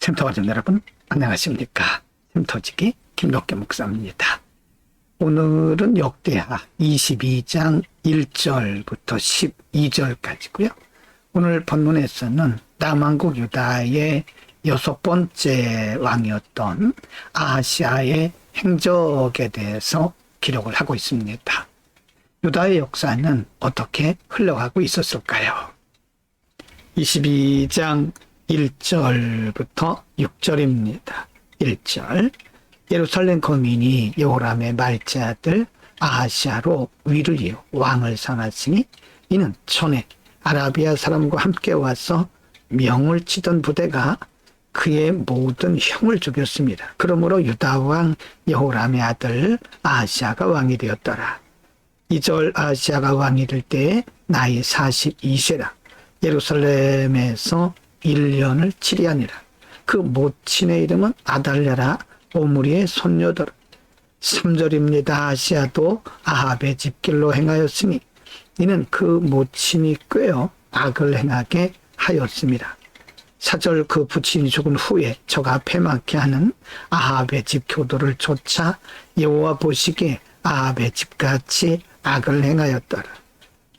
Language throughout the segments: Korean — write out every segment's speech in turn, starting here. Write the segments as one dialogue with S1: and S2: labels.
S1: 쉼터가족 여러분 안녕하십니까. 쉼터지기 김덕계 목사입니다. 오늘은 역대하 22장 1절부터 12절까지고요. 오늘 본문에서는 남왕국 유다의 6번째 왕이었던 아하시아의 행적에 대해서 기록을 하고 있습니다. 유다의 역사는 어떻게 흘러가고 있었을까요? 22장 1절부터 6절입니다. 1절 예루살렘 거민이 여호람의 말째 아들 아하시아로 위를 이어 왕을 삼았으니 이는 전에 아라비아 사람과 함께 와서 명을 치던 부대가 그의 모든 형을 죽였습니다. 그러므로 유다 왕 여호람의 아들 아하시아가 왕이 되었더라. 2절 아하시아가 왕이 될 때에 나이 42세라. 예루살렘에서 1년을 치리하니라. 그 모친의 이름은 아달랴라. 오므리의 손녀들. 3절입니다. 아하시아도 아합의 집길로 행하였으니 이는 그 모친이 꾀어 악을 행하게 하였습니다. 4절 그 부친이 죽은 후에 저가 패망케 하는 아합의 집 교도를 쫓아 여호와 보시기에 아합의 집같이 악을 행하였더라.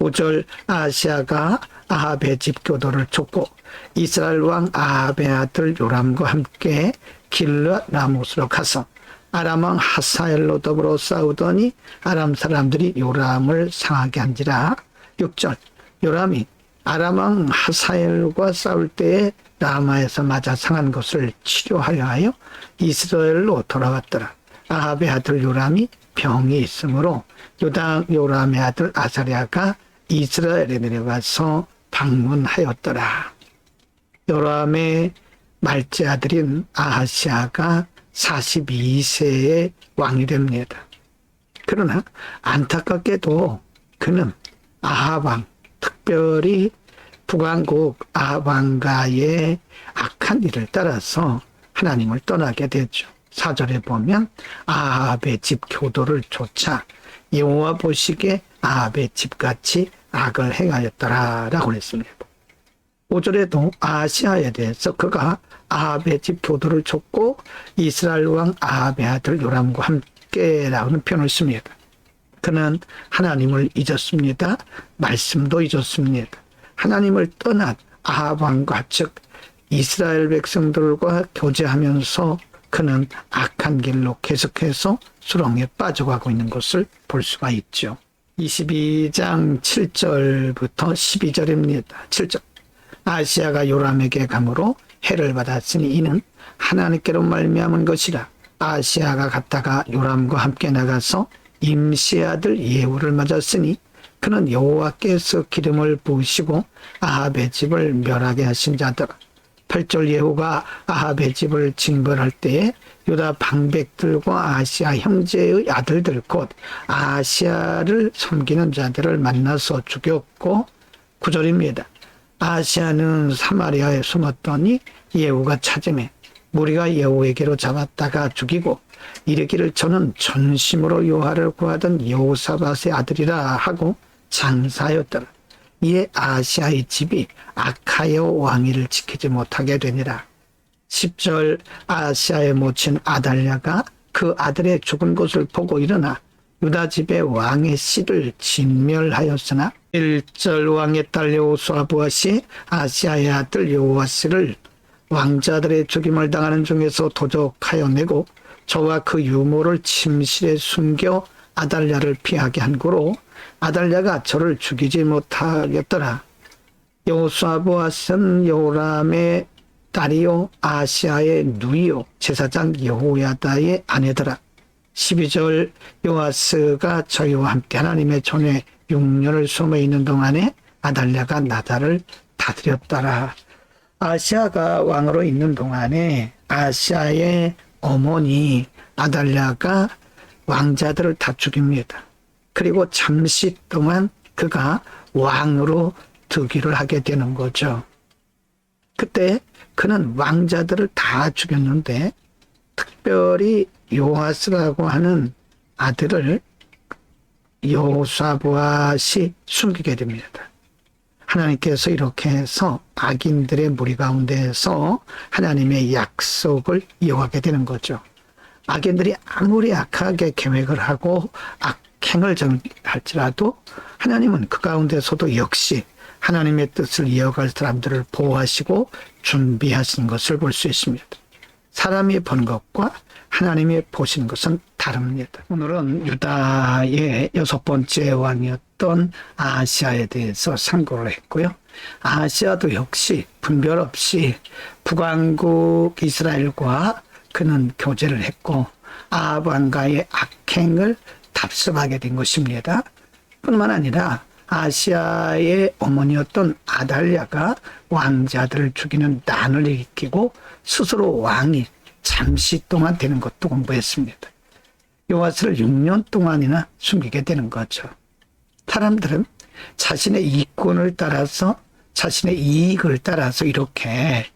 S1: 5절 아하시아가 아합의 집 교도를 쫓고 이스라엘 왕 아합의 아들 요람과 함께 길르앗 라못으로 가서 아람 왕 하사엘로 더불어 싸우더니 아람 사람들이 요람을 상하게 한지라. 6절 요람이 아람 왕 하사엘과 싸울 때에 라마에서 맞아 상한 것을 치료하려 하여 이스라엘로 돌아왔더라. 아합의 아들 요람이 병이 있으므로 유다 요람의 아들 아사랴가 이스라엘에 내려가서 방문하였더라. 요람의 말째 아들인 아하시아가 42세의 왕이 됩니다. 그러나 안타깝게도 그는 아합 왕, 특별히 북왕국 아합 왕가의 악한 일을 따라서 하나님을 떠나게 되죠. 4절에 보면 아합의 집 교도를 쫓아 여호와 보시기에 아합의 집같이 악을 행하였더라라고 했습니다. 5절에도 아하시아에 대해서 그가 아합의 집 교도를 쫓고 이스라엘 왕 아합의 아들 요람과 함께라는 표현을 씁니다. 그는 하나님을 잊었습니다. 말씀도 잊었습니다. 하나님을 떠난 아합 왕과 즉 이스라엘 백성들과 교제하면서 그는 악한 길로 계속해서 수렁에 빠져가고 있는 것을 볼 수가 있죠. 22장 7절부터 12절입니다. 7절 아하시아가 요람에게 감으로 해를 받았으니 이는 하나님께로 말미암은 것이라. 아하시아가 갔다가 요람과 함께 나가서 임시의 아들 예후를 맞았으니 그는 여호와께서 기름을 부으시고 아합의 집을 멸하게 하신 자더라. 8절 예후가 아합의 집을 징벌할 때에 유다 방백들과 아하시아 형제의 아들들 곧 아하시아를 섬기는 자들을 만나서 죽였고 9절입니다. 아하시아는 사마리아에 숨었더니 예후가 찾음에 무리가 예후에게로 잡았다가 죽이고 이르기를 저는 전심으로 여호와를 구하던 여호사밧의 아들이라 하고 장사하였더라. 이에 아하시아의 집이 악하여 왕위를 지키지 못하게 되니라. 10절 아하시아의 모친 아달랴가 그 아들의 죽은 것을 보고 일어나 유다 집의 왕의 씨를 진멸하였으나 1절 왕의 딸 여호수아부앗이 아하시아의 아들 여호아스를 왕자들의 죽임을 당하는 중에서 도적하여 내고 저와 그 유모를 침실에 숨겨 아달랴를 피하게 한 고로 아달랴가 저를 죽이지 못하겠더라. 여호수아부앗은 여호람의 딸이요 아하시아의 누이요 제사장 여호야다의 아내더라. 12절 요아스가 저희와 함께 하나님의 전에 6년을 숨어 있는 동안에 아달랴가 나달을 다스렸더라. 아하시아가 왕으로 있는 동안에 아하시아의 어머니 아달랴가 왕자들을 다 죽입니다. 그리고 잠시 동안 그가 왕으로 즉위를 하게 되는 거죠. 그때 그는 왕자들을 다 죽였는데 특별히 요아스라고 하는 아들을 여호사부앗이 숨기게 됩니다. 하나님께서 이렇게 해서 악인들의 무리 가운데에서 하나님의 약속을 이어가게 되는 거죠. 악인들이 아무리 악하게 계획을 하고 악행을 정할지라도 하나님은 그 가운데서도 역시 하나님의 뜻을 이어갈 사람들을 보호하시고 준비하신 것을 볼 수 있습니다. 사람이 본 것과 하나님이 보신 것은 다릅니다. 오늘은 유다의 6번째 왕이었던 아하시아에 대해서 상고를 했고요. 아하시아도 역시 분별 없이 북왕국 이스라엘과 그는 교제를 했고 아합 왕가의 악행을 답습하게 된 것입니다. 뿐만 아니라 아시아의 어머니였던 아달랴가 왕자들을 죽이는 난을 일으키고 스스로 왕이 잠시 동안 되는 것도 공부했습니다. 요아스를 6년 동안이나 숨기게 되는 거죠. 사람들은 자신의 이권을 따라서 자신의 이익을 따라서 이렇게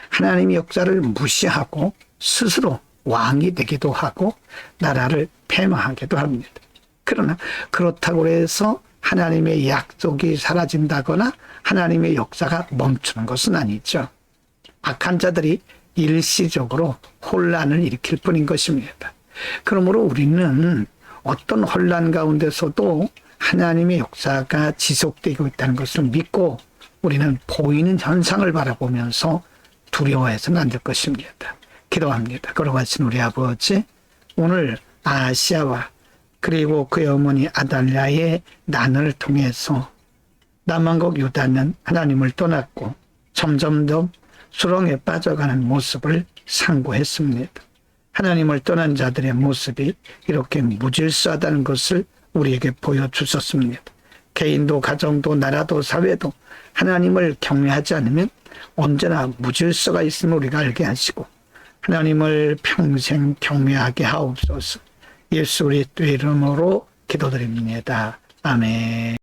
S1: 하나님의 역사를 무시하고 스스로 왕이 되기도 하고 나라를 폐마하기도 합니다. 그러나 그렇다고 해서 하나님의 약속이 사라진다거나 하나님의 역사가 멈추는 것은 아니죠. 악한 자들이 일시적으로 혼란을 일으킬 뿐인 것입니다. 그러므로 우리는 어떤 혼란 가운데서도 하나님의 역사가 지속되고 있다는 것을 믿고 우리는 보이는 현상을 바라보면서 두려워해서는 안 될 것입니다. 기도합니다. 걸어가신 우리 아버지, 오늘 아시아와 그리고 그의 어머니 아달랴의 난을 통해서 남왕국 유다는 하나님을 떠났고 점점 더 수렁에 빠져가는 모습을 상고했습니다. 하나님을 떠난 자들의 모습이 이렇게 무질서하다는 것을 우리에게 보여주셨습니다. 개인도 가정도 나라도 사회도 하나님을 경외하지 않으면 언제나 무질서가 있음을 우리가 알게 하시고 하나님을 평생 경외하게 하옵소서. 예수 그리스도의 이름으로 기도드립니다. 아멘.